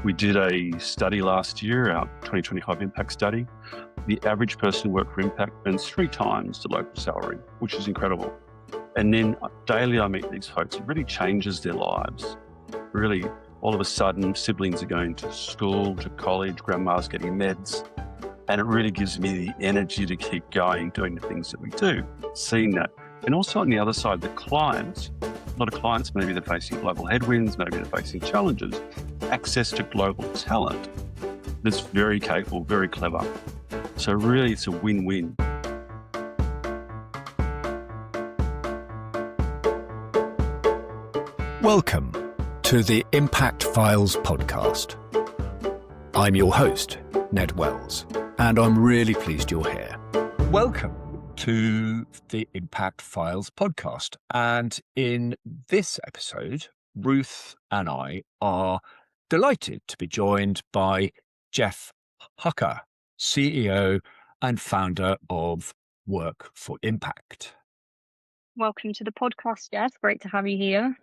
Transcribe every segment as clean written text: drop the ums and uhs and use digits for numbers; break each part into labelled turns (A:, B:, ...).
A: We did a study last year, our 2025 impact study. The average person who worked for impact earns 3 times the local salary, which is incredible. And then daily I meet these folks. It really changes their lives. Really, all of a sudden, siblings are going to school, to college, grandma's getting meds. And it really gives me the energy to keep going, doing the things that we do, seeing that. And also on the other side, the clients, a lot of clients, maybe they're facing global headwinds, maybe they're facing challenges, access to global talent that's very capable, very clever. So really it's a win-win.
B: Welcome to the Impact Files podcast. I'm your host, Ned Wells, and I'm really pleased you're here. Welcome to the Impact Files podcast. And in this episode, Ruth and I are delighted to be joined by Geoff Hucker, CEO and founder of Work for Impact.
C: Welcome to the podcast, Geoff. Great to have you here.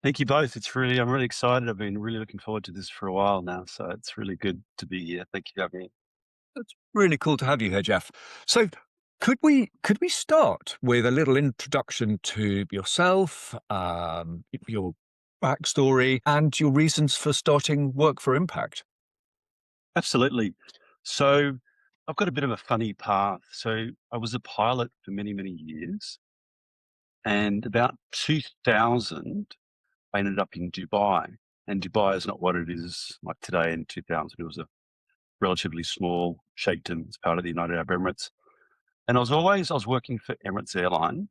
A: Thank you both. I'm really excited. I've been really looking forward to this for a while now. So it's really good to be here. Thank you for having me.
B: It's really cool to have you here, Geoff. So could we start with a little introduction to yourself, your backstory, and your reasons for starting Work for Impact?
A: Absolutely. So I've got a bit of a funny path. So I was a pilot for many, many years. And about 2000, I ended up in Dubai. And Dubai is not what it is like today. In 2000, it was a relatively small sheikhdom as part of the United Arab Emirates. And I was working for Emirates Airline.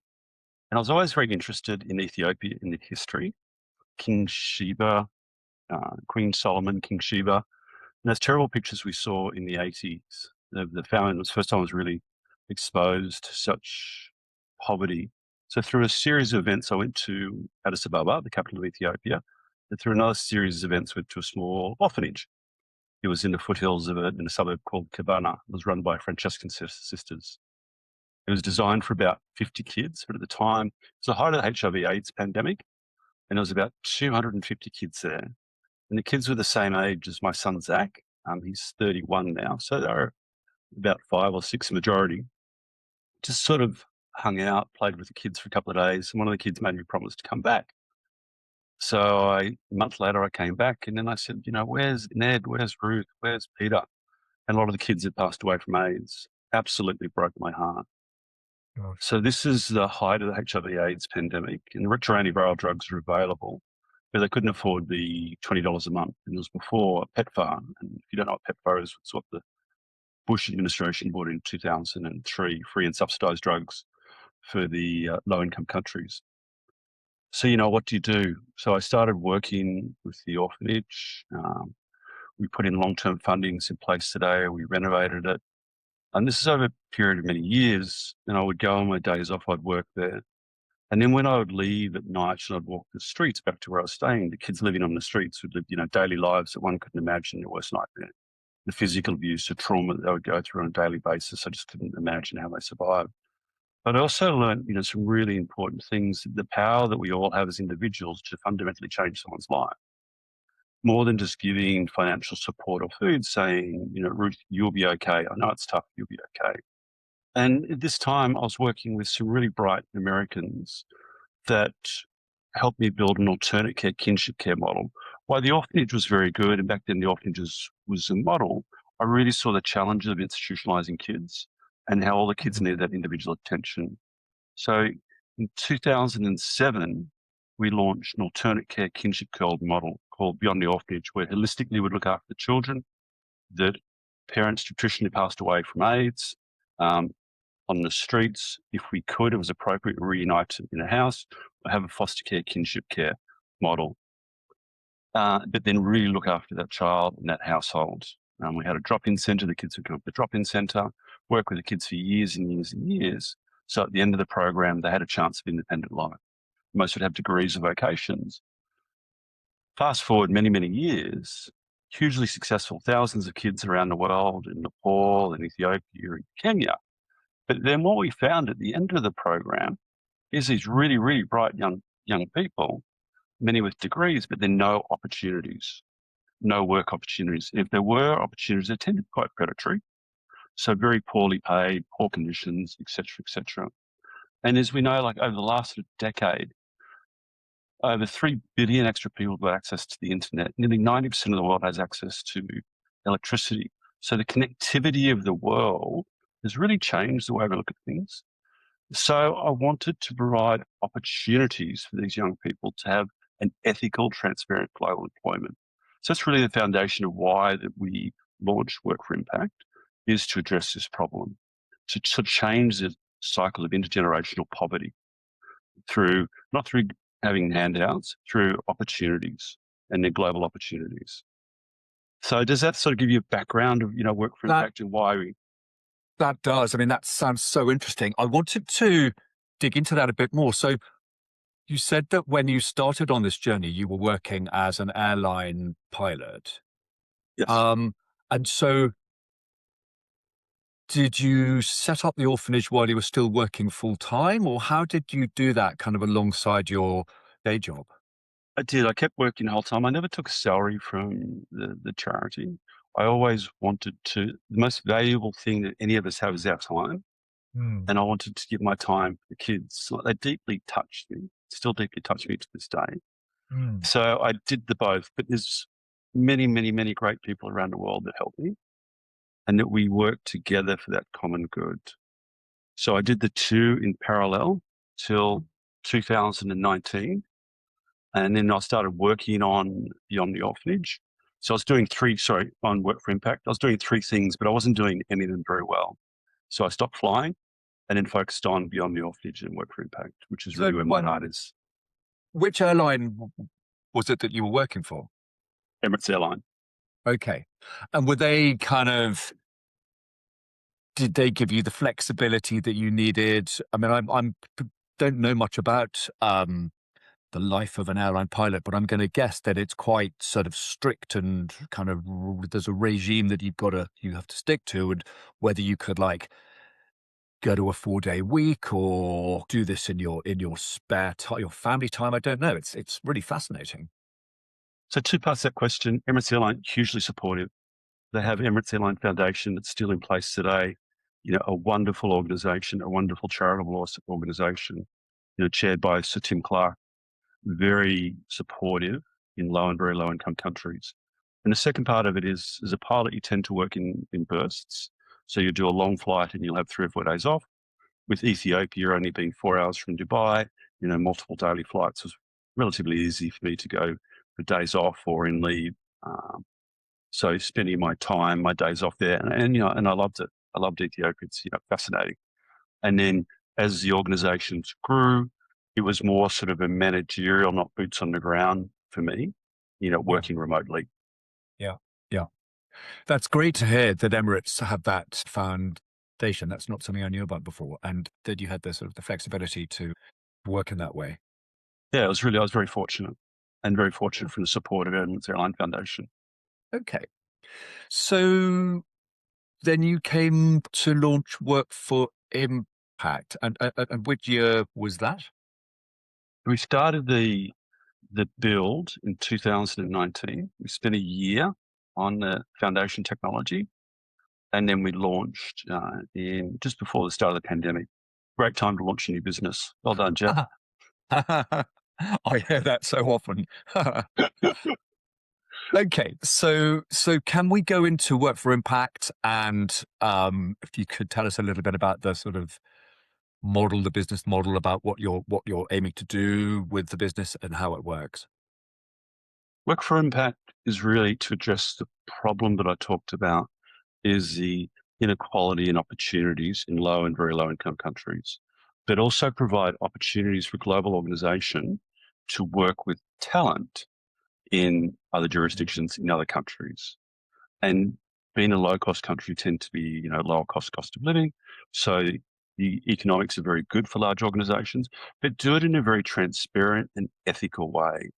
A: And I was always very interested in Ethiopia, in the history. King Sheba, Queen Solomon, King Sheba. And those terrible pictures we saw in the 80s, the famine was the first time I was really exposed to such poverty. So through a series of events, I went to Addis Ababa, the capital of Ethiopia. And through another series of events, went to a small orphanage. It was in the foothills of in a suburb called Cabana. It was run by Franciscan sisters. It was designed for about 50 kids, but at the time, it was the height of the HIV/AIDS pandemic, and there was about 250 kids there. And the kids were the same age as my son, Zach. He's 31 now, so they're about 5 or 6 majority. Just sort of hung out, played with the kids for a couple of days, and one of the kids made me promise to come back. So a month later, I came back, and then I said, where's Ned? Where's Ruth? Where's Peter? And a lot of the kids had passed away from AIDS. Absolutely broke my heart. Gosh. So this is the height of the HIV/AIDS pandemic, and the retroantiviral drugs are available, but they couldn't afford the $20 a month. And it was before PEPFAR. And if you don't know what PEPFAR is, it's what the Bush administration bought in 2003, free and subsidized drugs for the low-income countries. So, what do you do? So I started working with the orphanage. We put in long-term fundings in place today. We renovated it. And this is over a period of many years. And I would go on my days off, I'd work there. And then when I would leave at night and I'd walk the streets back to where I was staying, the kids living on the streets would live, daily lives that one couldn't imagine, their worst nightmare. The physical abuse, the trauma that they would go through on a daily basis. I just couldn't imagine how they survived. But I also learned, some really important things, the power that we all have as individuals to fundamentally change someone's life. More than just giving financial support or food, saying, Ruth, you'll be okay. I know it's tough, you'll be okay. And at this time, I was working with some really bright Americans that helped me build an alternate care kinship care model. While the orphanage was very good, and back then the orphanage was a model, I really saw the challenge of institutionalizing kids and how all the kids needed that individual attention. So in 2007, we launched an alternate care kinship care model called Beyond the Orphanage, where holistically we'd look after the children that parents traditionally passed away from AIDS on the streets. If we could, it was appropriate to reunite in a house or have a foster care kinship care model. But then really look after that child and that household. We had a drop-in centre. The kids would go to the drop-in centre, work with the kids for years and years and years. So at the end of the program, they had a chance of independent life. Most would have degrees or vocations. Fast forward many, many years, hugely successful, thousands of kids around the world, in Nepal, in Ethiopia, in Kenya. But then what we found at the end of the program is these really, really bright young people, many with degrees, but then no opportunities. no work opportunities. If there were opportunities, they tended to be quite predatory. So very poorly paid, poor conditions, et cetera, et cetera. And as we know, like over the last decade, over 3 billion extra people have got access to the internet. Nearly 90% of the world has access to electricity. So the connectivity of the world has really changed the way we look at things. So I wanted to provide opportunities for these young people to have an ethical, transparent global employment. So that's really the foundation of why that we launched Work for Impact, is to address this problem, to change the cycle of intergenerational poverty through, not through having handouts, through opportunities and their global opportunities. So does that sort of give you a background of, Work for Impact and why we...
B: That does. I mean, that sounds so interesting. I wanted to dig into that a bit more. So you said that when you started on this journey, you were working as an airline pilot.
A: Yes.
B: And so did you set up the orphanage while you were still working full time, or how did you do that kind of alongside your day job?
A: I did. I kept working the whole time. I never took a salary from the charity. I always wanted to, the most valuable thing that any of us have is our time. And I wanted to give my time to the kids. They deeply touched me, still deeply touch me to this day. So I did the both, but there's many, many, many great people around the world that helped me and that we worked together for that common good. So I did the two in parallel till 2019. And then I started working on Beyond the Orphanage. So I was doing on Work for Impact. I was doing 3 things, but I wasn't doing any of them very well. So I stopped flying and then focused on Beyond the Orphanage and Work for Impact, which is really where my heart is.
B: Which airline was it that you were working for?
A: Emirates airline.
B: Okay. And were they did they give you the flexibility that you needed? I mean, I don't know much about the life of an airline pilot, but I'm going to guess that it's quite sort of strict and kind of, there's a regime that you have to stick to, and whether you could go to a 4-day week or do this in your spare time, your family time. I don't know. It's really fascinating.
A: So 2 parts to that question. Emirates Airline, hugely supportive. They have Emirates Airline Foundation that's still in place today. A wonderful organization, a wonderful charitable organization, chaired by Sir Tim Clark, very supportive in low and very low income countries. And the second part of it is, as a pilot, you tend to work in bursts. So you do a long flight and you'll have 3 or 4 days off. With Ethiopia only being 4 hours from Dubai, multiple daily flights was relatively easy for me to go for days off or in leave. So spending my time, my days off there, and I loved it. I loved Ethiopia. It's fascinating. And then as the organizations grew, it was more sort of a managerial, not boots on the ground for me, working remotely.
B: Yeah. That's great to hear that Emirates have that foundation. That's not something I knew about before, and that you had the sort of the flexibility to work in that way.
A: Yeah, I was very fortunate, and very fortunate for the support of Emirates Airline Foundation.
B: Okay. So then you came to launch Work for Impact, and which year was that?
A: We started the build in 2019. We spent a year on the foundation technology, and then we launched in just before the start of the pandemic. Great time to launch a new business. Well done, Geoff.
B: I hear that so often. Okay, so can we go into Work for Impact, and if you could tell us a little bit about the sort of model, the business model, about what you're aiming to do with the business and how it works.
A: Work for Impact is really to address the problem that I talked about, is the inequality and opportunities in low and very low income countries, but also provide opportunities for global organization to work with talent in other jurisdictions in other countries. And being a low cost country tend to be, lower cost of living. So the economics are very good for large organizations, but do it in a very transparent and ethical way.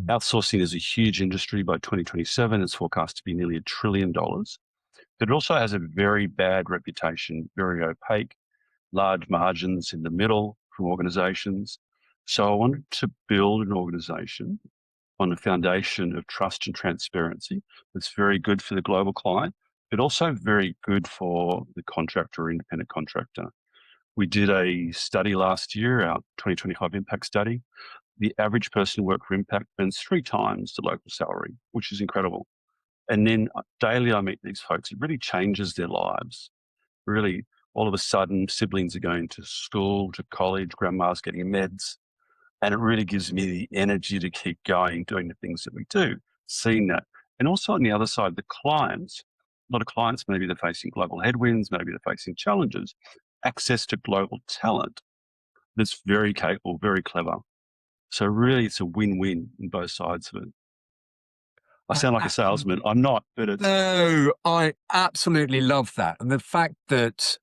A: Outsourcing is a huge industry. By 2027, it's forecast to be nearly $1 trillion. But it also has a very bad reputation, very opaque, large margins in the middle from organizations. So I wanted to build an organization on a foundation of trust and transparency. It's very good for the global client, but also very good for the contractor or independent contractor. We did a study last year, our 2025 impact study. The average person who worked for impact earns 3 times the local salary, which is incredible. And then daily I meet these folks. It really changes their lives. Really, all of a sudden, siblings are going to school, to college, grandma's getting meds. And it really gives me the energy to keep going, doing the things that we do, seeing that. And also on the other side, the clients, a lot of clients, maybe they're facing global headwinds, maybe they're facing challenges, access to global talent that's very capable, very clever. So really it's a win-win in both sides of it. I sound like a salesman. I'm not, but it's...
B: No, I absolutely love that. And the fact that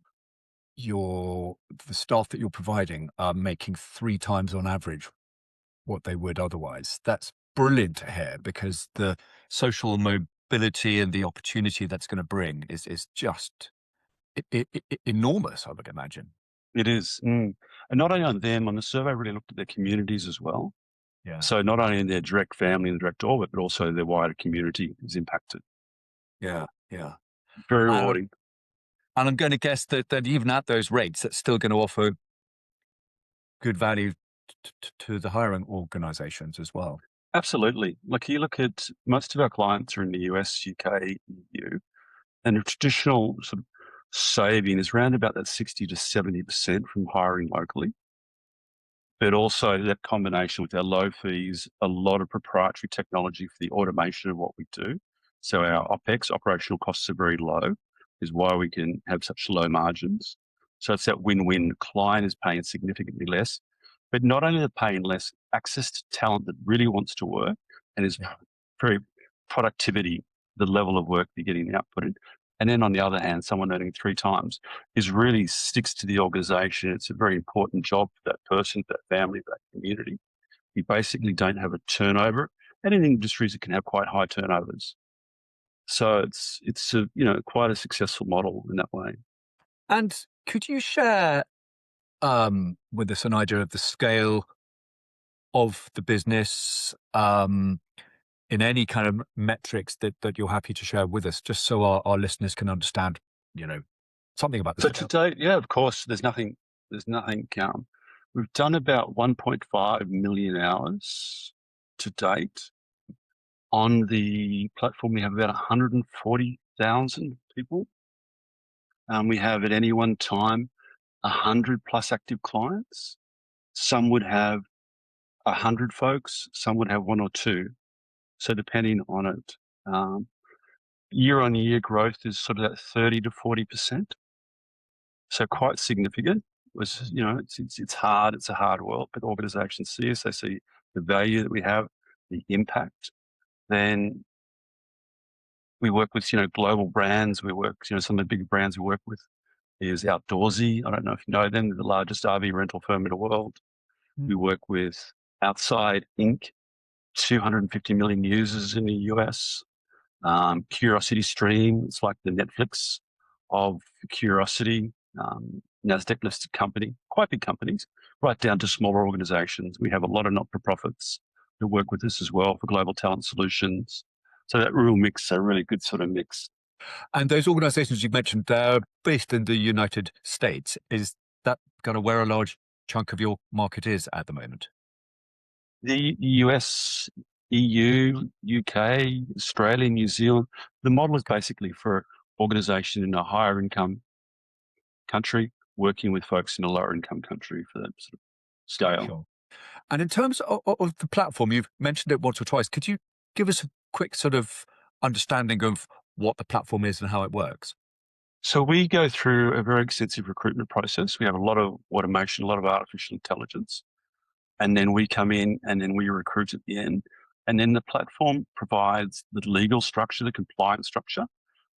B: the staff that you're providing are making 3 times on average what they would otherwise, that's brilliant to hear, because the social mobility and the opportunity that's going to bring is just enormous, I would imagine.
A: It is. And not only on them, on the survey, really looked at their communities as well.
B: Yeah.
A: So not only in their direct family and direct orbit, but also their wider community is impacted.
B: Yeah. Yeah.
A: Very rewarding.
B: And I'm going to guess that even at those rates, that's still going to offer good value to the hiring organizations as well.
A: Absolutely. Like you look at most of our clients are in the US, UK, EU, and a traditional sort of saving is around about that 60 to 70% from hiring locally. But also that combination with our low fees, a lot of proprietary technology for the automation of what we do. So our OPEX, operational costs, are very low, is why we can have such low margins. So it's that win-win. The client is paying significantly less, but not only are they paying less, access to talent that really wants to work and is very productivity, the level of work they're getting outputted. And then on the other hand, someone earning 3 times is really sticks to the organization. It's a very important job for that person, for that family, for that community. You basically don't have a turnover. And in industries, it can have quite high turnovers. So it's a, quite a successful model in that way.
B: And could you share with us an idea of the scale of the business, in any kind of metrics that you're happy to share with us, just so our listeners can understand, something about the
A: So
B: scale?
A: to date, yeah, of course, there's nothing. We've done about 1.5 million hours to date. On the platform, we have about 140,000 people. We have at any one time 100 plus active clients. Some would have 100 folks, some would have 1 or 2. So depending on it, year on year growth is sort of that 30 to 40%. So quite significant. It's hard. It's a hard world, but organizations see us, they see the value that we have, the impact. Then we work with, global brands. We work, some of the big brands we work with is Outdoorsy. I don't know if you know them. They're the largest RV rental firm in the world. We work with Outside Inc., 250 million users in the US. Curiosity Stream, it's like the Netflix of curiosity. Nasdaq-listed company, quite big companies, right down to smaller organizations. We have a lot of not-for-profits that work with us as well for global talent solutions. So that real mix, a really good sort of mix.
B: And those organizations you mentioned, they're based in the United States. Is that kind of where a large chunk of your market is at the moment?
A: The US, EU, UK, Australia, New Zealand, the model is basically for organisation in a higher income country working with folks in a lower income country for that sort of scale.
B: Sure. And in terms of the platform, you've mentioned it once or twice. Could you give us a quick sort of understanding of what the platform is and how it works?
A: So we go through a very extensive recruitment process. We have a lot of automation, a lot of artificial intelligence. And then we come in and then we recruit at the end. And then the platform provides the legal structure, the compliance structure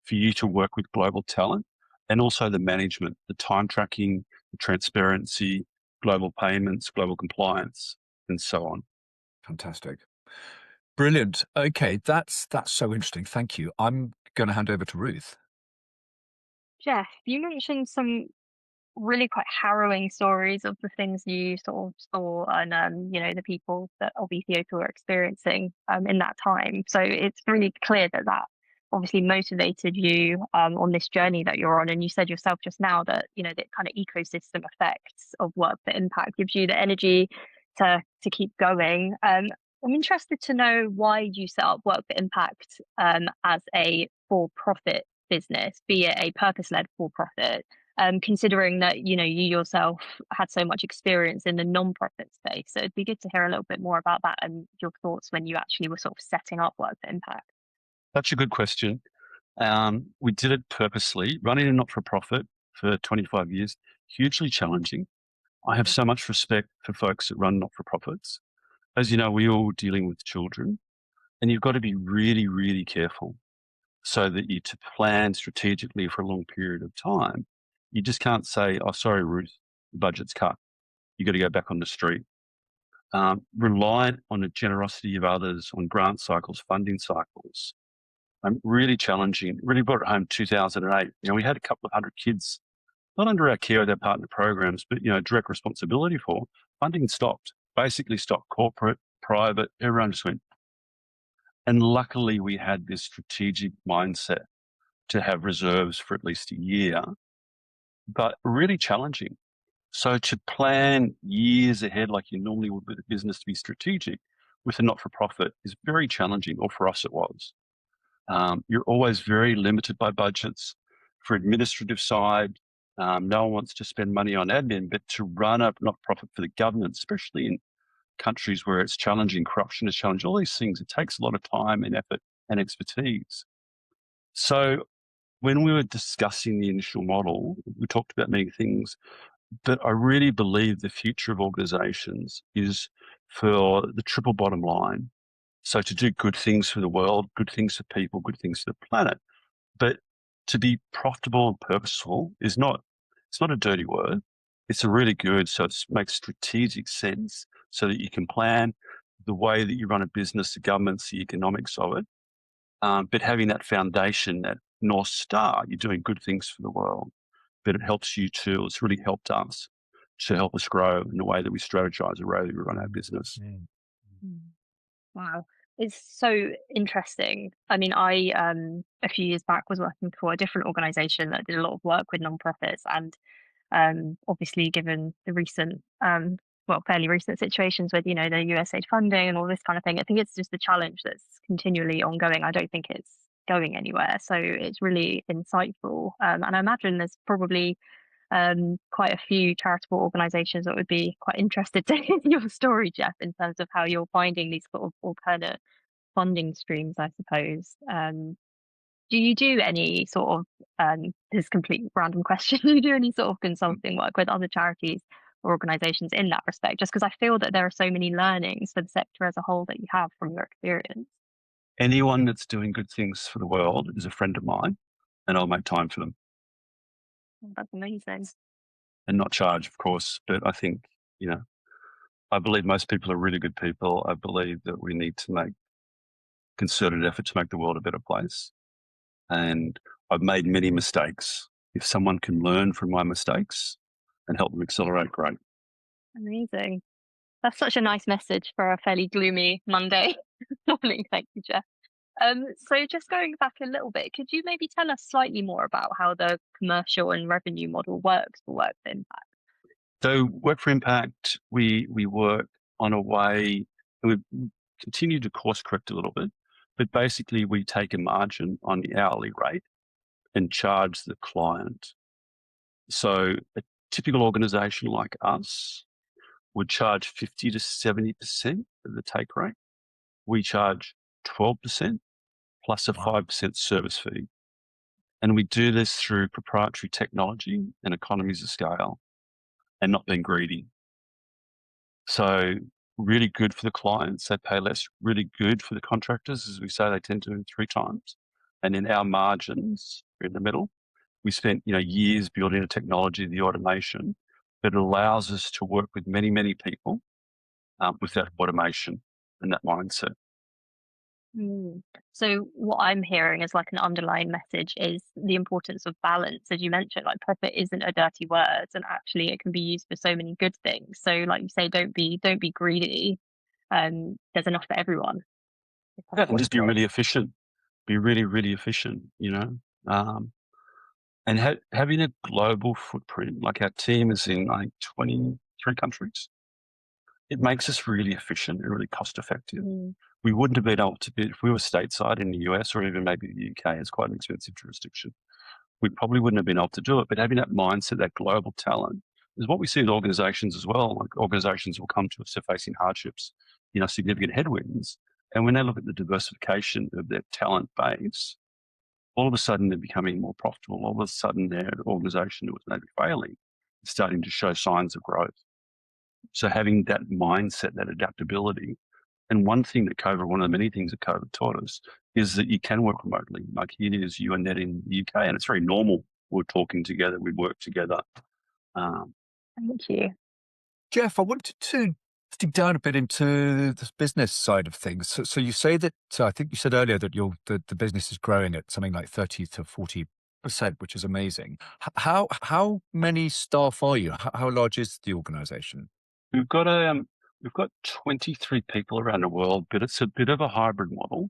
A: for you to work with global talent, and also the management, the time tracking, the transparency, global payments, global compliance, and so on.
B: Fantastic. Brilliant. Okay, that's so interesting. Thank you. I'm going to hand over to Ruth.
C: Geoff, you mentioned some really quite harrowing stories of the things you sort of saw and the people that of Ethiopia were experiencing in that time. So it's really clear that obviously motivated you on this journey that you're on. And you said yourself just now that the kind of ecosystem effects of work for impact gives you the energy to keep going. I'm interested to know why you set up Work for Impact as a for-profit business, be it a purpose-led for-profit, considering that you yourself had so much experience in the non-profit space. So it'd be good to hear a little bit more about that and your thoughts when you actually were sort of setting up Work for Impact.
A: Such a good question. We did it purposely, running a not-for-profit for 25 years, hugely challenging. I have so much respect for folks that run not-for-profits. As you know, we're all dealing with children, and you've got to be really, really careful so that you to plan strategically for a long period of time. You just can't say, oh, sorry, Ruth, the budget's cut. You've got to go back on the street. Reliant on the generosity of others, on grant cycles, funding cycles. Really challenging. Really brought it home 2008. We had a couple of hundred kids, not under our care of their partner programs, but direct responsibility for. Funding stopped, basically stopped. Corporate, private, everyone just went. And luckily we had this strategic mindset to have reserves for at least a year, but really challenging. So to plan years ahead like you normally would with a business to be strategic with a not-for-profit is very challenging, or for us it was. You're always very limited by budgets. For administrative side, no one wants to spend money on admin, but to run a not-for-profit for the government, especially in countries where it's challenging, corruption is challenging, all these things, it takes a lot of time and effort and expertise. So when we were discussing the initial model, we talked about many things, but I really believe the future of organizations is for the triple bottom line. So to do good things for the world, good things for people, good things for the planet. But to be profitable and purposeful it's not a dirty word. It's a really good, so it makes strategic sense so that you can plan the way that you run a business, the governance, the economics of it. But having that foundation, that North Star, you're doing good things for the world, but it helps you too. It's really helped us to help us grow in the way that we strategize, the way that we run our business.
C: Mm. Wow. It's so interesting. I mean, I a few years back was working for a different organization that did a lot of work with nonprofits, and obviously given the recent fairly recent situations with the USAID funding and all this kind of thing, I think it's just a challenge that's continually ongoing. I don't think it's going anywhere. So it's really insightful. And I imagine there's probably quite a few charitable organizations that would be quite interested to hear your story, Geoff, in terms of how you're finding these sort of alternate funding streams, I suppose. Do you do any sort of, this is a complete random question, do you do any sort of consulting work with other charities or organizations in that respect? Just because I feel that there are so many learnings for the sector as a whole that you have from your experience.
A: Anyone that's doing good things for the world is a friend of mine, and I'll make time for them.
C: That's amazing.
A: And not charge, of course, but I think, I believe most people are really good people. I believe that we need to make concerted effort to make the world a better place. And I've made many mistakes. If someone can learn from my mistakes and help them accelerate, great.
C: Amazing. That's such a nice message for a fairly gloomy Monday morning. Thank you, Geoff. So just going back a little bit, could you maybe tell us slightly more about how the commercial and revenue model works for Work for Impact?
A: So Work for Impact, we work on a way, and we continue to course correct a little bit, but basically we take a margin on the hourly rate and charge the client. So a typical organization like us would charge 50 to 70% of the take rate. We charge 12% plus a 5% service fee. And we do this through proprietary technology and economies of scale and not being greedy. So really good for the clients, they pay less. Really good for the contractors, as we say, they tend to do 3 times. And in our margins, we're in the middle. We spent years building the technology, the automation, that allows us to work with many, many people with that automation and that mindset.
C: Mm. So what I'm hearing is like an underlying message is the importance of balance, as you mentioned. Like profit isn't a dirty word, and actually it can be used for so many good things. So, like you say, don't be greedy. There's enough for everyone. If that's
A: Yeah, and
C: what
A: just
C: you've
A: be
C: got.
A: really efficient. Be really, really efficient, Um, and having a global footprint, like our team is in like 23 countries, it makes us really efficient and really cost effective.
C: Mm.
A: We wouldn't have been able to be, if we were stateside in the US or even maybe the UK, it's quite an expensive jurisdiction. We probably wouldn't have been able to do it. But having that mindset, that global talent, is what we see with organizations as well. Like organizations will come to us, they're facing hardships, significant headwinds. And when they look at the diversification of their talent base, all of a sudden they're becoming more profitable. All of a sudden their organization that was maybe failing is starting to show signs of growth. So having that mindset, that adaptability, and one thing that COVID, one of the many things that COVID taught us is that you can work remotely. Like it is, you and Ned in the UK, and it's very normal. We're talking together, we work together. Um,
C: Thank you.
B: Geoff, I wanted to dig down a bit into the business side of things. So you say that, I think you said earlier that the business is growing at something like 30 to 40%, which is amazing. How many staff are you? How large is the organization?
A: we've got a we've got 23 people around the world, but it's a bit of a hybrid model.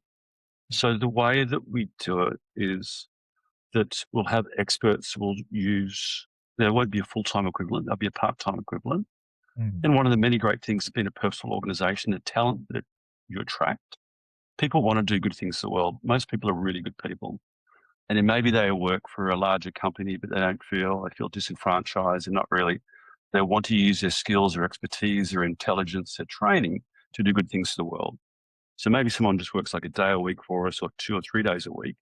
A: So the way that we do it is that we'll have experts who'll use. There won't be a full-time equivalent. There'll be a part-time equivalent.
B: Mm.
A: And one of the many great things of being a personal organization, the talent that you attract, people want to do good things for the world. Most people are really good people. And then maybe they work for a larger company, but they feel disenfranchised and not really, they want to use their skills, their expertise, their intelligence, their training to do good things for the world. So maybe someone just works like a day a week for us or 2 or 3 days a week.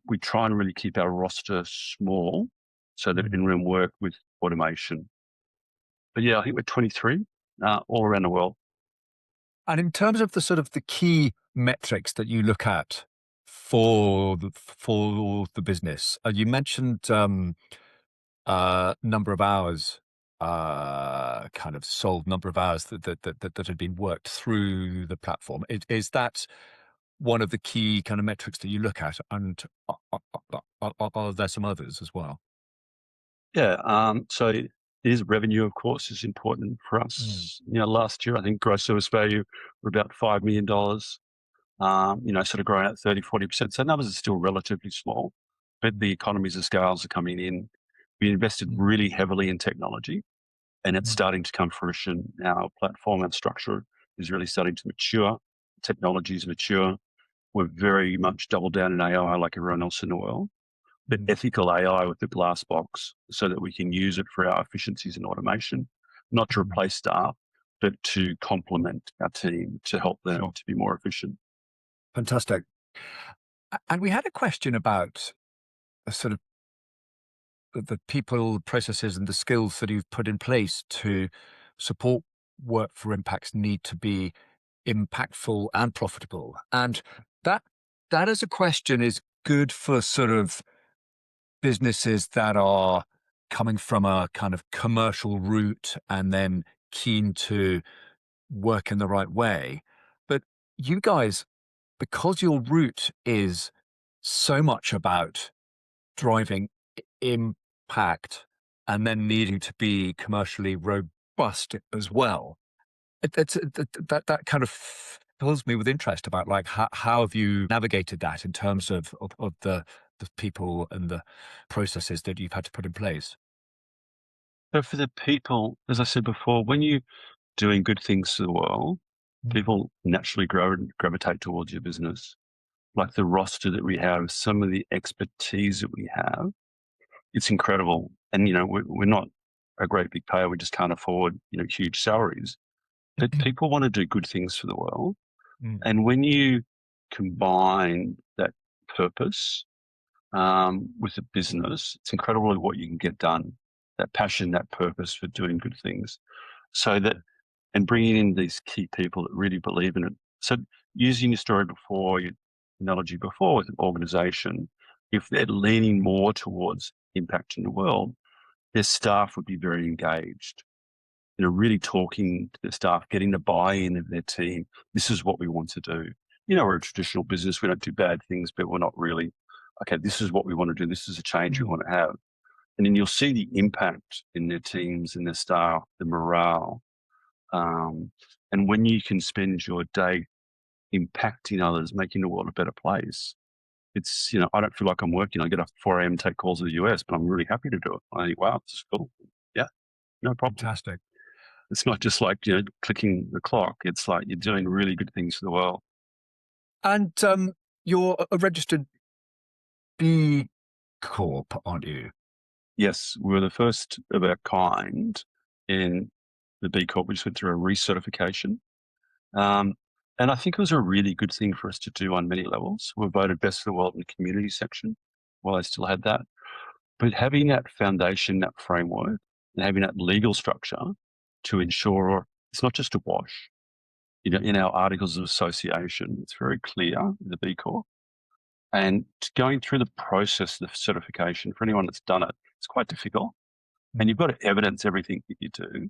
A: We try and really keep our roster small so that it can really work with automation. But yeah, I think we're 23 all around the world.
B: And in terms of the sort of the key metrics that you look at for the business, you mentioned number of hours, kind of sold number of hours that had been worked through the platform. Is that one of the key kind of metrics that you look at? And are there some others as well?
A: Yeah. So it is revenue, of course, is important for
B: Mm.
A: us. Last year, I think gross service value were about $5 million, sort of growing at 30, 40%. So numbers are still relatively small, but the economies of scales are coming in. We invested
B: Mm.
A: really heavily in technology and it's
B: Mm.
A: starting to come fruition. Our platform and structure is really starting to mature. Technology is mature. We're very much doubled down in AI like everyone else in the world, but
B: Mm.
A: ethical AI with the glass box so that we can use it for our efficiencies and automation, not to
B: Mm.
A: replace staff, but to complement our team to help them
B: Sure.
A: to be more efficient.
B: Fantastic. And we had a question about a sort of the people, processes, and the skills that you've put in place to support work for impacts need to be impactful and profitable. And that that as a question is good for sort of businesses that are coming from a kind of commercial route and then keen to work in the right way. But you guys, because your route is so much about driving impact and then needing to be commercially robust as well. That kind of fills me with interest about like how have you navigated that in terms of the people and the processes that you've had to put in place.
A: So for the people, as I said before, when you're doing good things for the world,
B: Mm.
A: people naturally gravitate towards your business. Like the roster that we have, some of the expertise that we have, it's incredible. And, we're not a great big payer. We just can't afford, huge salaries. But people want to do good things for the world.
B: Mm.
A: And when you combine that purpose with a business, it's incredible what you can get done. That passion, that purpose for doing good things. So that, and bringing in these key people that really believe in it. So using your story before, your analogy before with an organization, if they're leaning more towards impact in the world, their staff would be very engaged. Really talking to their staff, getting the buy-in of their team. This is what we want to do. we're a traditional business. We don't do bad things, but we're not really, okay, this is what we want to do. This is a change we want to have. And then you'll see the impact in their teams and their staff, the morale. And when you can spend your day impacting others, making the world a better place, it's, I don't feel like I'm working. I get up at 4 a.m. and take calls in the US, but I'm really happy to do it. I think, wow, this is cool. Yeah, no problem.
B: Fantastic.
A: It's not just like, clicking the clock. It's like you're doing really good things for the world.
B: And you're a registered B Corp, aren't you?
A: Yes, we were the first of our kind in the B Corp. We just went through a recertification. And I think it was a really good thing for us to do on many levels. We were voted best of the world in the community section while I still had that. But having that foundation, that framework, and having that legal structure to ensure it's not just a wash. In our articles of association, it's very clear, the B Corp. And going through the process of certification, for anyone that's done it, it's quite difficult. And you've got to evidence everything that you do.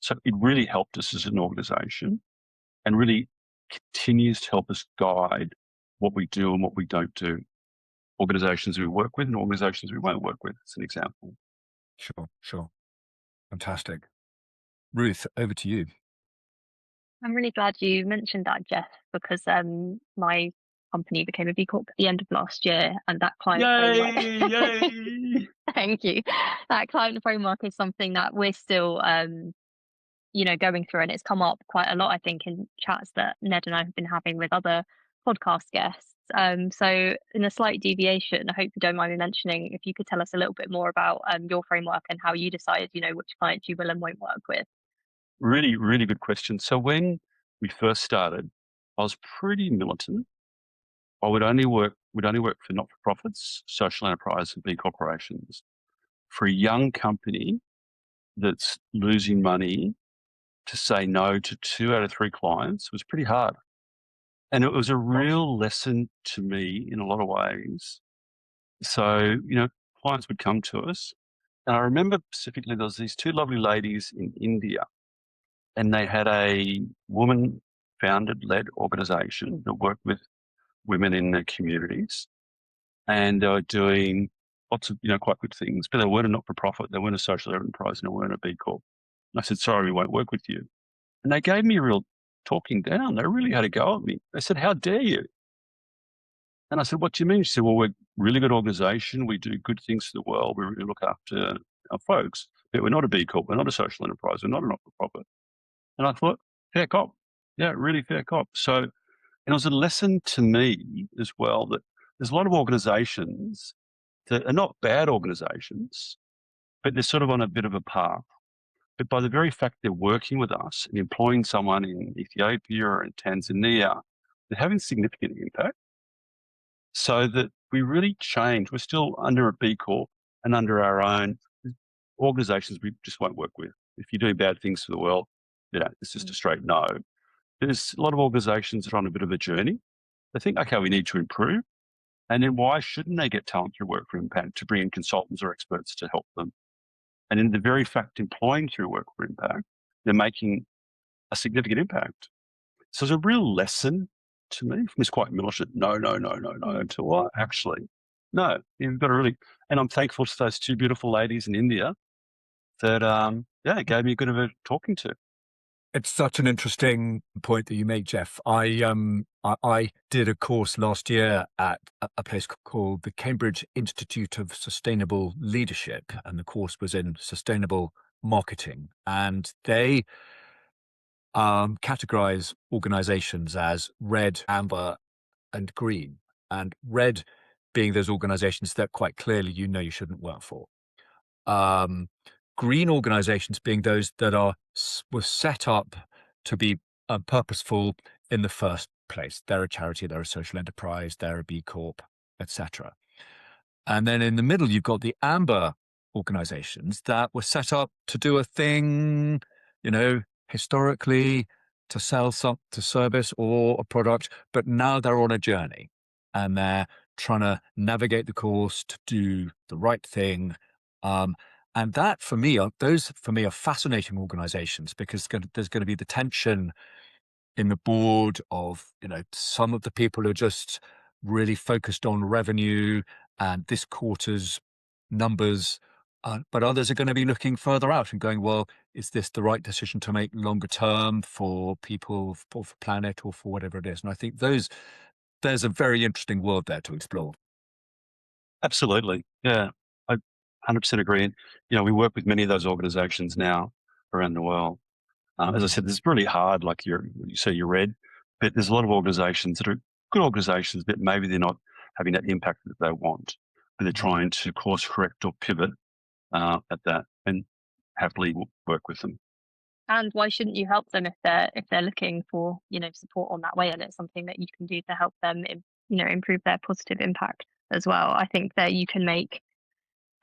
A: So it really helped us as an organization and really continues to help us guide what we do and what we don't do. Organizations we work with and organizations we won't work with, as an example.
B: Sure. Fantastic. Ruth, over to you.
C: I'm really glad you mentioned that, Geoff, because my company became a B Corp at the end of last year, and that client framework.
A: Yay!
C: Thank you. That client framework is something that we're still, going through, and it's come up quite a lot, I think, in chats that Ned and I have been having with other podcast guests. So, in a slight deviation, I hope you don't mind me mentioning if you could tell us a little bit more about your framework and how you decide, which clients you will and won't work with.
A: Really, really good question. So when we first started, I was pretty militant. I would only work for not-for-profits, social enterprise, and B corporations. For a young company that's losing money, to say no to 2 out of 3 clients was pretty hard. And it was a real lesson to me in a lot of ways. So, clients would come to us. And I remember specifically there was these 2 lovely ladies in India, and they had a woman-founded, led organization that worked with women in their communities. And they were doing lots of, quite good things, but they weren't a not-for-profit, they weren't a social enterprise, and they weren't a B Corp. And I said, sorry, we won't work with you. And they gave me a real talking down. They really had a go at me. They said, how dare you? And I said, what do you mean? She said, well, we're a really good organization. We do good things for the world. We really look after our folks, but we're not a B Corp. We're not a social enterprise. We're not a not-for-profit. And I thought, fair cop. Yeah, really fair cop. So, and it was a lesson to me as well that there's a lot of organizations that are not bad organizations, but they're sort of on a bit of a path. But by the very fact they're working with us and employing someone in Ethiopia or in Tanzania, they're having significant impact. So that we really change. We're still under a B Corp and under our own organizations we just won't work with. If you're doing bad things for the world, it's just a straight no. There's a lot of organizations that are on a bit of a journey. They think, okay, we need to improve. And then why shouldn't they get talent through Work for Impact to bring in consultants or experts to help them? And in the very fact employing through Work for Impact, they're making a significant impact. So it's a real lesson to me from this quite militant, no, to what? Actually, no, you've got to really, and I'm thankful to those 2 beautiful ladies in India that, gave me a bit of a talking to.
B: It's such an interesting point that you make, Geoff. I did a course last year at a place called the Cambridge Institute of Sustainable Leadership, and the course was in sustainable marketing. And they categorize organizations as red, amber, and green. And red being those organizations that quite clearly you shouldn't work for. Green organizations being those that were set up to be purposeful in the first place. They're a charity, they're a social enterprise, they're a B Corp, etc. And then in the middle, you've got the amber organizations that were set up to do a thing, historically, to sell to service or a product, but now they're on a journey and they're trying to navigate the course to do the right thing. And that, for me, are fascinating organizations because there's going to be the tension in the board of, some of the people are just really focused on revenue and this quarter's numbers, but others are going to be looking further out and going, well, is this the right decision to make longer term for people, for planet, or for whatever it is? And I think there's a very interesting world there to explore.
A: Absolutely. Yeah, I 100% agree. And, we work with many of those organizations now around the world. As I said, this is really hard, like you say you read, but there's a lot of organizations that are good organizations, but maybe they're not having that impact that they want, but they're trying to course correct or pivot at that, and happily work with them.
C: And why shouldn't you help them if they're looking for, support on that way, and it's something that you can do to help them, improve their positive impact as well. I think that you can make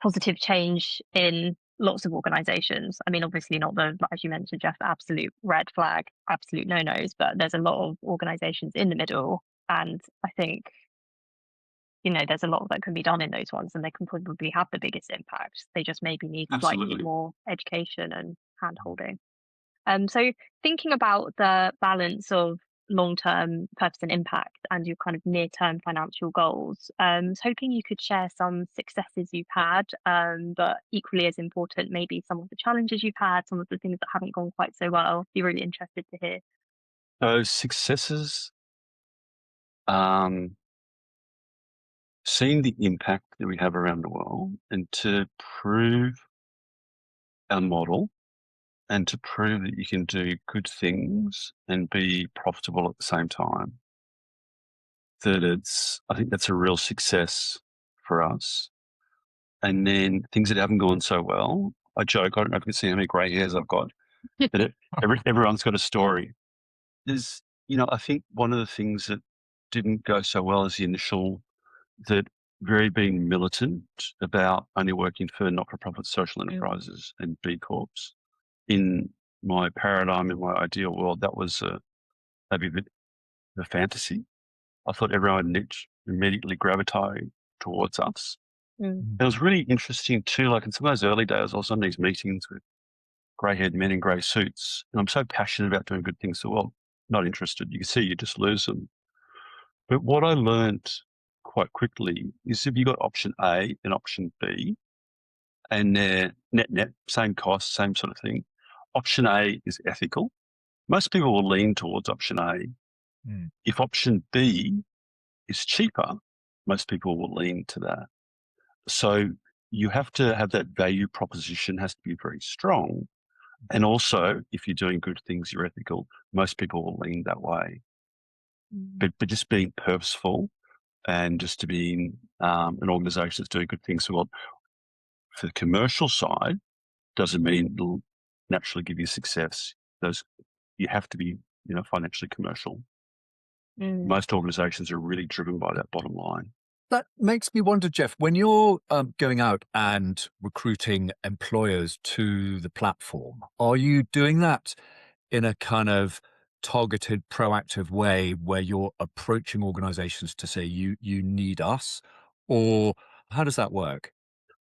C: positive change in lots of organizations. I mean, obviously not as you mentioned, Geoff, absolute red flag, absolute no-nos, but there's a lot of organizations in the middle. And I think, there's a lot that can be done in those ones, and they can probably have the biggest impact. They just maybe need slightly
A: Absolutely.
C: more education and hand holding. So thinking about the balance of long-term purpose and impact and your kind of near-term financial goals, I was hoping you could share some successes you've had, but equally as important, maybe some of the challenges you've had, some of the things that haven't gone quite so well. Be really interested to hear.
A: So successes, um, seeing the impact that we have around the world, and to prove our model, and to prove that you can do good things and be profitable at the same time. I think that's a real success for us. And then things that haven't gone so well, I joke, I don't know if you can see how many grey hairs I've got, but everyone's got a story. I think one of the things that didn't go so well is that very being militant about only working for not-for-profit social enterprises and B Corps. In my paradigm, in my ideal world, that was maybe a bit of a fantasy. I thought everyone would immediately gravitate towards us.
C: Mm.
A: It was really interesting too, like in some of those early days, I was on these meetings with grey-haired men in grey suits, and I'm so passionate about doing good things. So, well, not interested. You can see you just lose them. But what I learned quite quickly is if you got option A and option B, and they're net, same cost, same sort of thing. Option A is ethical. Most people will lean towards option A. If option B is cheaper, most people will lean to that. So you have to have that value proposition has to be very strong. And also, if you're doing good things, you're ethical, most people will lean that way. But just being purposeful and just to being an organization that's doing good things for the commercial side doesn't mean it'll naturally give you success. You have to be, financially commercial. Most organizations are really driven by that bottom line.
B: That makes me wonder, Geoff, when you're going out and recruiting employers to the platform, are you doing that in a kind of targeted, proactive way where you're approaching organizations to say, you need us? Or how does that work?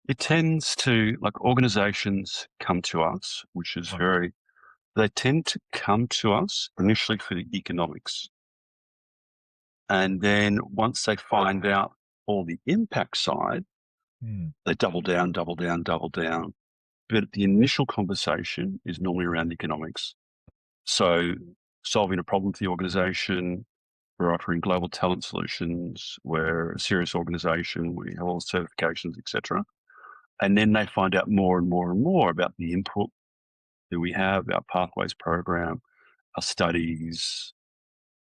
A: It tends to, like, organizations come to us, which is they tend to come to us initially for the economics. And then once they find out all the impact side, they double down. But the initial conversation is normally around economics. So solving a problem for the organization, we're offering global talent solutions, we're a serious organization, we have all certifications, etc. And then they find out more and more and more about the input that we have, our pathways program, our studies,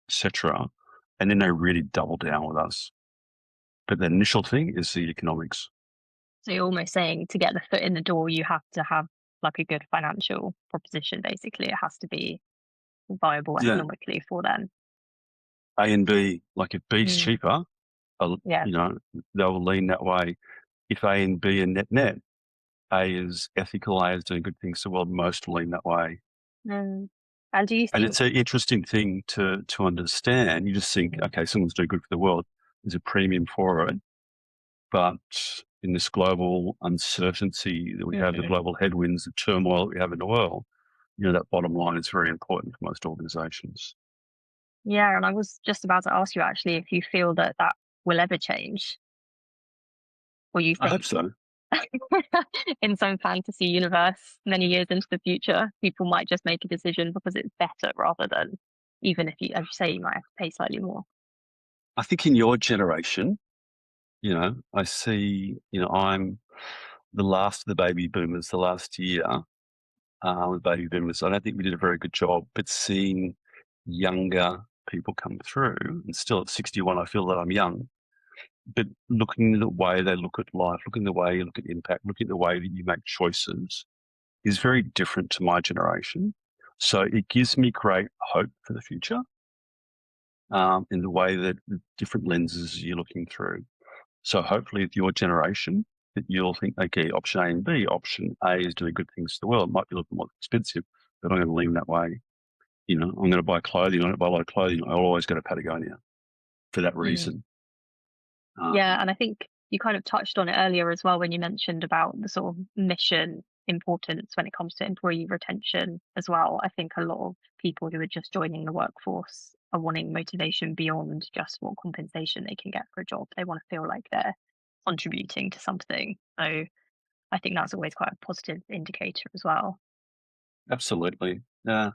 A: etc. And then they really double down with us. But the initial thing is the economics.
C: So you're almost saying to get the foot in the door, you have to have like a good financial proposition. Basically, it has to be viable
A: Yeah.
C: economically for them.
A: A and B, like if B's cheaper,
C: Yeah.
A: they'll lean that way. If A and B are net, A is ethical, A is doing good things, so most lean that way.
C: And do you
A: And
C: think
A: it's an interesting thing to understand. You just think, okay, someone's doing good for the world. There's a premium for it. But in this global uncertainty that we have, the global headwinds, the turmoil that we have in the world, that bottom line is very important for most organizations.
C: Yeah, and I was just about to ask you actually if you feel that that will ever change, or you
A: I hope
C: think
A: so.
C: in some fantasy universe, many years into the future, people might just make a decision because it's better rather than, even if you, as you say, you might have to pay slightly more.
A: I think in your generation, I see, I'm the last of the baby boomers, the last year with baby boomers. I don't think we did a very good job, but seeing younger people come through, and still at 61, I feel that I'm young, but looking at the way they look at life, looking at the way you look at impact, looking at the way that you make choices is very different to my generation. So it gives me great hope for the future in the way that the different lenses you're looking through. So hopefully with your generation, that you'll think, okay, option A and B. Option A is doing good things to the world. It might be a little bit more expensive, but I'm going to lean that way. I'm going to buy clothing. I'm going to buy a lot of clothing. I'll always go to Patagonia for that
C: Mm.
A: reason.
C: Yeah,
A: Um,
C: and I think you kind of touched on it earlier as well when you mentioned about the sort of mission importance when it comes to employee retention as well. I think a lot of people who are just joining the workforce are wanting motivation beyond just what compensation they can get for a job. They want to feel like they're contributing to something. So I think that's always quite a positive indicator as well.
A: Absolutely. Yeah.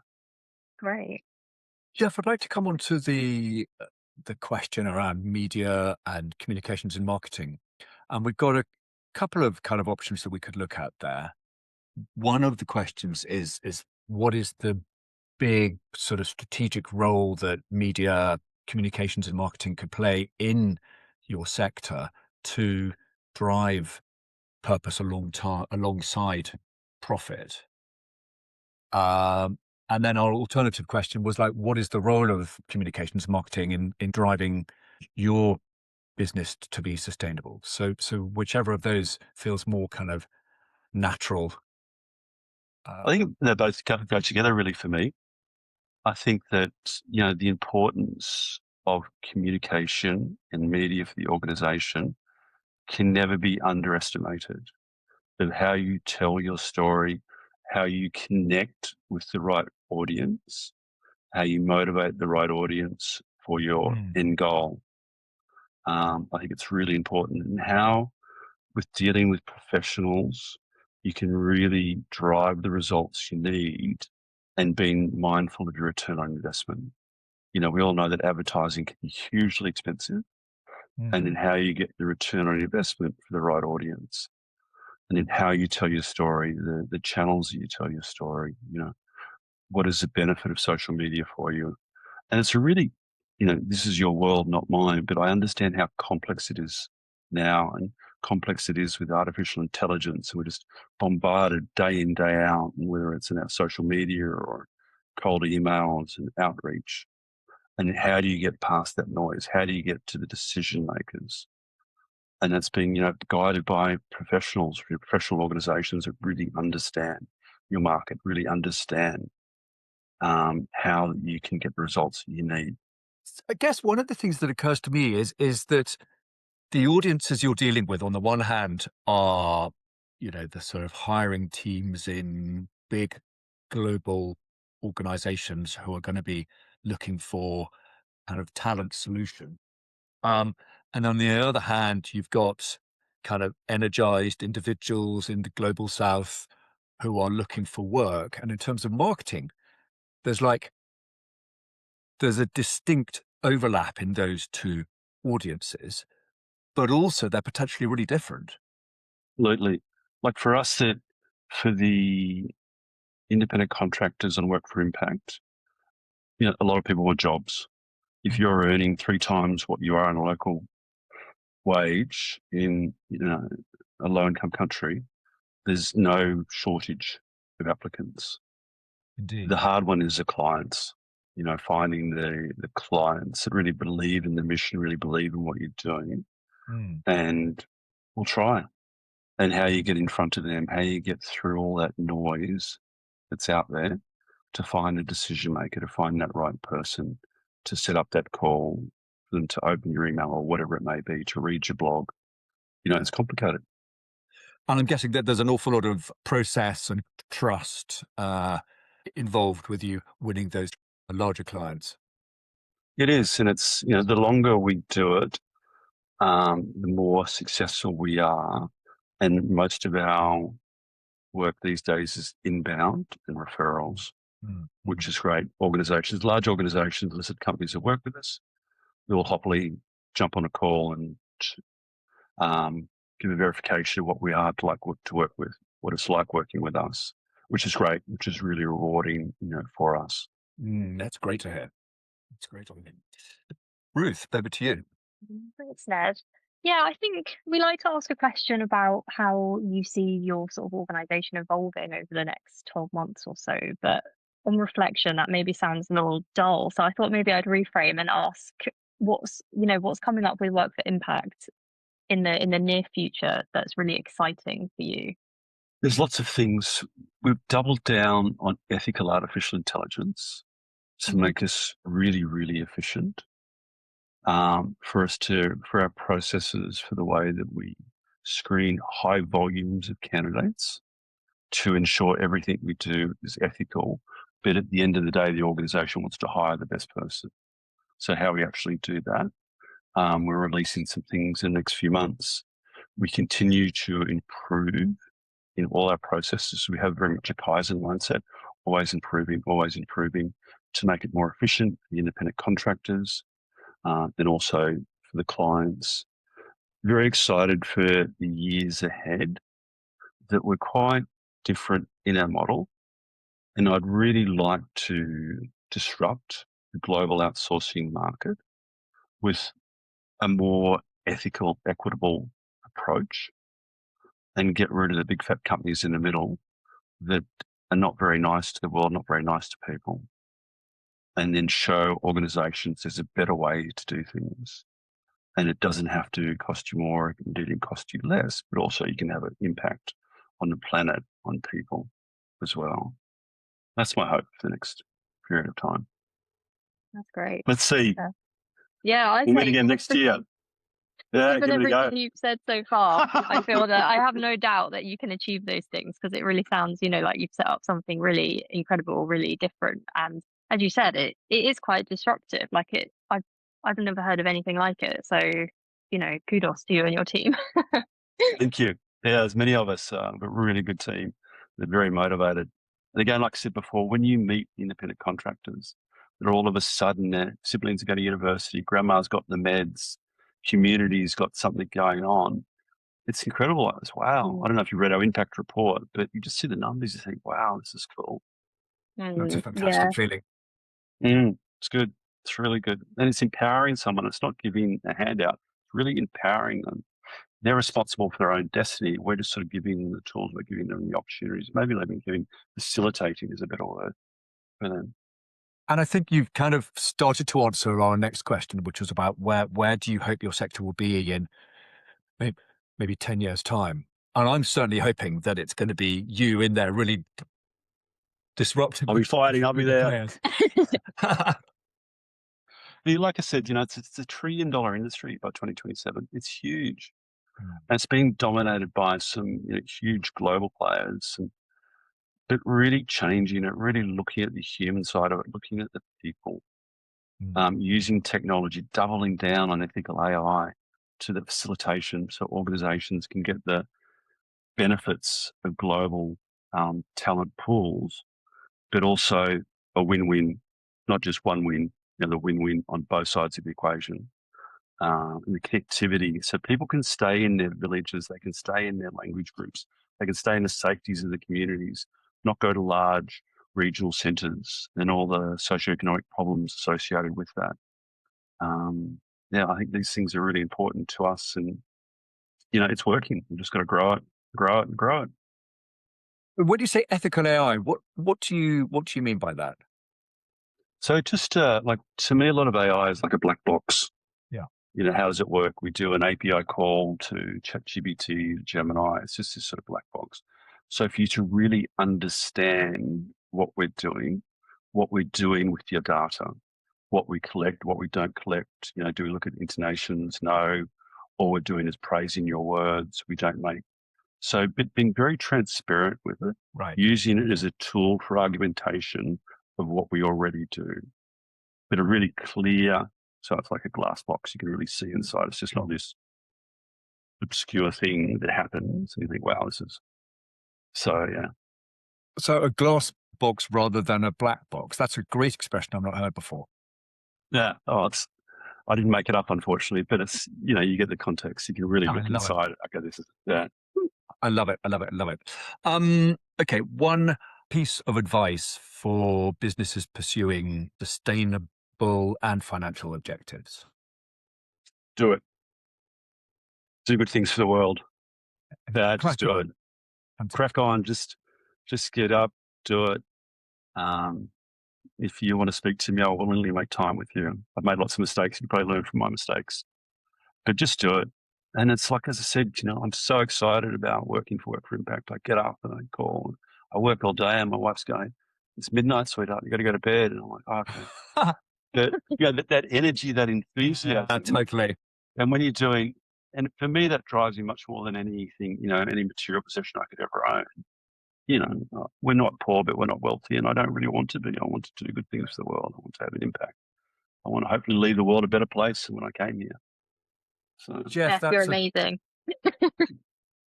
C: Great.
B: Geoff, I'd like to come on to the question around media and communications and marketing. And we've got a couple of kind of options that we could look at there. One of the questions is what is the big sort of strategic role that media, communications and marketing could play in your sector to drive purpose alongside profit? And then our alternative question was like, what is the role of communications and marketing in driving your business to be sustainable? So whichever of those feels more kind of natural.
A: I think they both go together really for me. I think that, the importance of communication and media for the organization can never be underestimated. Of how you tell your story, how you connect with the right audience, how you motivate the right audience for your
B: Mm,
A: end goal. I think it's really important, and how with dealing with professionals, you can really drive the results you need and being mindful of your return on investment. We all know that advertising can be hugely expensive, and then
B: mhm.
A: how you get the return on investment for the right audience, and then how you tell your story, the channels that you tell your story, what is the benefit of social media for you? And it's a really, this is your world, not mine, but I understand how complex it is now and complex it is with artificial intelligence. And we're just bombarded day in, day out, and whether it's in our social media or cold emails and outreach. And how do you get past that noise? How do you get to the decision makers? And that's being, guided by professionals, professional organizations that really understand your market, really understand how you can get the results you need.
B: I guess one of the things that occurs to me is that the audiences you're dealing with, on the one hand, are, the sort of hiring teams in big global organizations who are going to be looking for kind of talent solution. And on the other hand, you've got kind of energized individuals in the global south who are looking for work. And in terms of marketing, there's there's a distinct overlap in those two audiences, but also they're potentially really different.
A: Absolutely. Like for us, for the independent contractors on work for impact, a lot of people want jobs. If
B: Mm,
A: you're earning 3 times what you are in a local wage in, a low income country, there's no shortage of applicants. The
B: indeed.
A: hard one is the clients, finding the clients that really believe in the mission, really believe in what you're doing,
B: Mm.
A: and will try. And how you get in front of them, how you get through all that noise that's out there to find a decision maker, to find that right person, to set up that call, for them to open your email or whatever it may be, to read your blog. It's complicated.
B: And I'm guessing that there's an awful lot of process and trust involved with you winning those larger clients.
A: It is, and it's, the longer we do it, the more successful we are. And most of our work these days is inbound and referrals, which is great. Organizations, large organizations, listed companies that work with us, will happily jump on a call and give a verification of what we are to work with, what it's like working with us, which is great, which is really rewarding, for us.
B: That's great to hear. That's great to hear. Ruth, over to you.
C: Thanks, Ned. Yeah, I think we like to ask a question about how you see your sort of organization evolving over the next 12 months or so. But on reflection, that maybe sounds a little dull. So I thought maybe I'd reframe and ask what's coming up with Work for Impact in the near future that's really exciting for you.
A: There's lots of things. We've doubled down on ethical artificial intelligence to make us really, really efficient. For our processes, for the way that we screen high volumes of candidates to ensure everything we do is ethical. But at the end of the day, the organization wants to hire the best person. So how we actually do that, we're releasing some things in the next few months. We continue to improve in all our processes. We have very much a Kaizen mindset, always improving to make it more efficient for the independent contractors, then also for the clients. Very excited for the years ahead, that we're quite different in our model. And I'd really like to disrupt the global outsourcing market with a more ethical, equitable approach and get rid of the big fat companies in the middle that are not very nice to the world, not very nice to people. And then show organizations there's a better way to do things. And it doesn't have to cost you more, it can indeed cost you less, but also you can have an impact on the planet, on people as well. That's my hope for the next period of time.
C: That's great.
A: Let's see.
C: Yeah,
A: We'll meet again next year. Yeah,
C: given
A: give it a go.
C: everything you've said so far, I feel that I have no doubt that you can achieve those things, because it really sounds, like you've set up something really incredible, really different. And as you said, it is quite disruptive. I've never heard of anything like it. So, kudos to you and your team.
A: Thank you. Yeah, there's many of us, but we're a really good team. They're very motivated. And again, like I said before, when you meet independent contractors, they're all of a sudden their siblings are going to university, grandma's got the meds, community's got something going on. It's incredible. It's wow. I don't know if you read our impact report, but you just see the numbers, you think, wow, this is cool.
B: That's a fantastic feeling.
A: It's good. It's really good. And it's empowering someone. It's not giving a handout. It's really empowering them. They're responsible for their own destiny. We're just sort of giving them the tools. We're giving them the opportunities. Maybe facilitating is a better word for them.
B: And I think you've kind of started to answer our next question, which was about where do you hope your sector will be in maybe 10 years' time? And I'm certainly hoping that it's going to be you in there really disrupting.
A: I'll be fighting. I'll be there. Like I said, it's a $1 trillion industry by 2027. It's huge. And it's being dominated by some huge global players, but really changing it, really looking at the human side of it, looking at the people, using technology, doubling down on ethical AI to the facilitation so organizations can get the benefits of global talent pools, but also a win-win, not just one win, the win-win on both sides of the equation. And the connectivity, so people can stay in their villages, they can stay in their language groups, they can stay in the safeties of the communities, not go to large regional centres and all the socioeconomic problems associated with that. I think these things are really important to us, and it's working. We've just got to grow it.
B: When you say ethical AI, what do you mean by that?
A: So just to me, a lot of AI is like a black box.
B: Yeah.
A: How does it work? We do an API call to ChatGPT, Gemini. It's just this sort of black box. So for you to really understand what we're doing with your data, what we collect, what we don't collect, do we look at intonations? No. All we're doing is praising your words. We don't make. So being very transparent with it,
B: right,
A: using it as a tool for argumentation of what we already do. but a really clear, so it's like a glass box. You can really see inside. It's just not this obscure thing that happens. And you think, wow, this is, so yeah.
B: So a glass box rather than a black box. That's a great expression I've not heard before.
A: Yeah. Oh, I didn't make it up, unfortunately, but it's, you get the context. You can really look inside. Okay, this is, yeah.
B: I love it. I love it. I love it. Okay. One piece of advice for businesses pursuing sustainable and financial objectives.
A: Do it. Do good things for the world. Just do it. Crack on. Just get up, do it. If you want to speak to me, I'll willingly make time with you. I've made lots of mistakes. You probably learn from my mistakes, but just do it. And it's like, as I said, I'm so excited about working for Work for Impact. I get up and I call. I work all day, and my wife's going, "It's midnight, sweetheart. You got to go to bed." And I'm like, "Oh, okay." But that energy, that enthusiasm,
B: totally.
A: And when you're doing, and for me, that drives me much more than anything, any material possession I could ever own. We're not poor, but we're not wealthy, and I don't really want to be. I want to do good things for the world. I want to have an impact. I want to hopefully leave the world a better place than when I came here. So,
C: Geoff, you're amazing.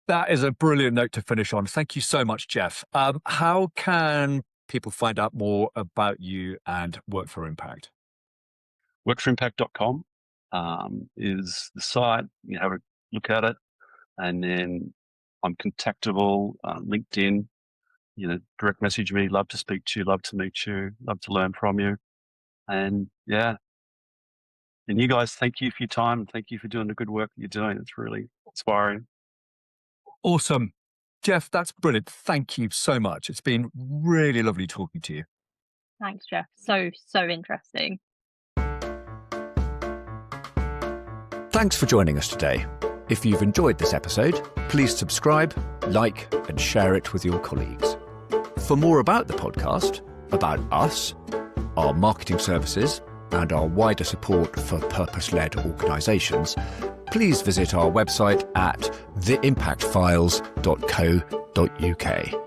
B: That is a brilliant note to finish on. Thank you so much, Geoff. How can people find out more about you and Work for Impact?
A: Workforimpact.com is the site. You have a look at it, and then I'm contactable. LinkedIn. Direct message me. Love to speak to you. Love to meet you. Love to learn from you. And yeah. And you guys, thank you for your time. And thank you for doing the good work that you're doing. It's really inspiring.
B: Awesome. Geoff, that's brilliant. Thank you so much. It's been really lovely talking to you.
C: Thanks, Geoff. So interesting.
B: Thanks for joining us today. If you've enjoyed this episode, please subscribe, like, and share it with your colleagues. For more about the podcast, about us, our marketing services, and our wider support for purpose-led organisations, please visit our website at theimpactfiles.co.uk.